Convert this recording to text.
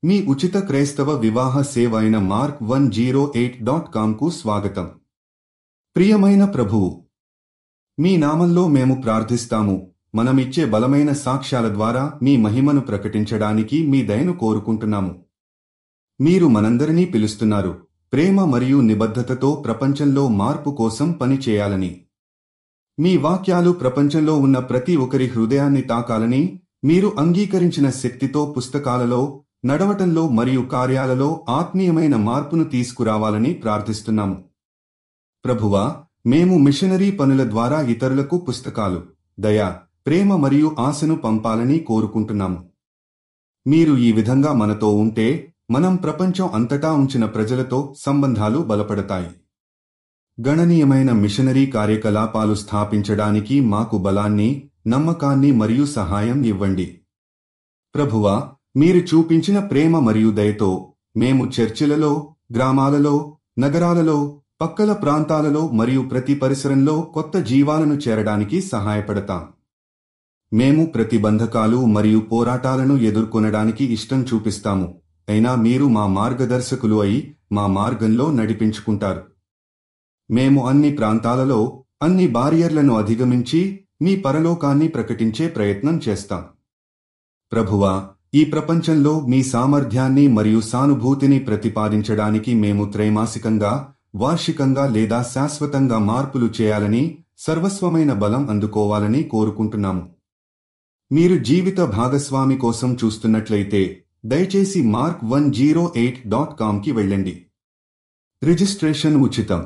మీ ఉచిత క్రైస్తవ వివాహ సేవ అయిన mark108.comకు స్వాగతం. ప్రియమైన ప్రభువు, మీ నామంలో మేము ప్రార్థిస్తాము. మనమిచ్చే బలమైన సాక్ష్యాల ద్వారా మీ మహిమను ప్రకటించడానికి మీ దయను కోరుకుంటున్నాము. మీరు మనందరినీ పిలుస్తున్నారు, ప్రేమ మరియు నిబద్ధతతో ప్రపంచంలో మార్పు కోసం పని చేయాలని. మీ వాక్యాలు ప్రపంచంలో ఉన్న ప్రతి ఒక్కరి హృదయాన్ని తాకాలని, మీరు అంగీకరించిన శక్తితో పుస్తకాలలో, నడవటంలో మరియు కార్యాలలో ఆత్మీయమైన మార్పును తీసుకురావాలని ప్రార్థిస్తున్నాము. ప్రభువా, మేము మిషనరీ పనుల ద్వారా ఇతరులకు పుస్తకాలు, దయ, ప్రేమ మరియు ఆశను పంపాలని కోరుకుంటున్నాము. మీరు ఈ విధంగా మనతో ఉంటే, మనం ప్రపంచం అంతటా ఉంచిన ప్రజలతో సంబంధాలు బలపడతాయి. గణనీయమైన మిషనరీ కార్యకలాపాలు స్థాపించడానికి మాకు బలాన్ని, నమ్మకాన్ని మరియు సహాయం ఇవ్వండి. ప్రభువా, మీరు చూపించిన ప్రేమ మరియు దయతో మేము చర్చిలలో, గ్రామాలలో, నగరాలలో, పక్కల ప్రాంతాలలో మరియు ప్రతి పరిసరంలో కొత్త జీవాలను చేరడానికి సహాయపడతాం. మేము ప్రతిబంధకాలు మరియు పోరాటాలను ఎదుర్కొనడానికి ఇష్టం చూపిస్తాము, అయినా మీరు మా మార్గదర్శకులు అయి మా మార్గంలో నడిపించుకుంటారు. మేము అన్ని ప్రాంతాలలో, అన్ని బారియర్లను అధిగమించి మీ పరలోకాన్ని ప్రకటించే ప్రయత్నం చేస్తాం. ప్రభువా, ఈ ప్రపంచంలో మీ సామర్థ్యాన్ని మరియు సానుభూతిని ప్రతిపాదించడానికి మేము త్రైమాసికంగా, వార్షికంగా లేదా శాశ్వతంగా మార్పులు చేయాలని, సర్వస్వమైన బలం అందుకోవాలని కోరుకుంటున్నాము. మీరు జీవిత భాగస్వామి కోసం చూస్తున్నట్లయితే దయచేసి mark108.comకి వెళ్ళండి. రిజిస్ట్రేషన్ ఉచితం.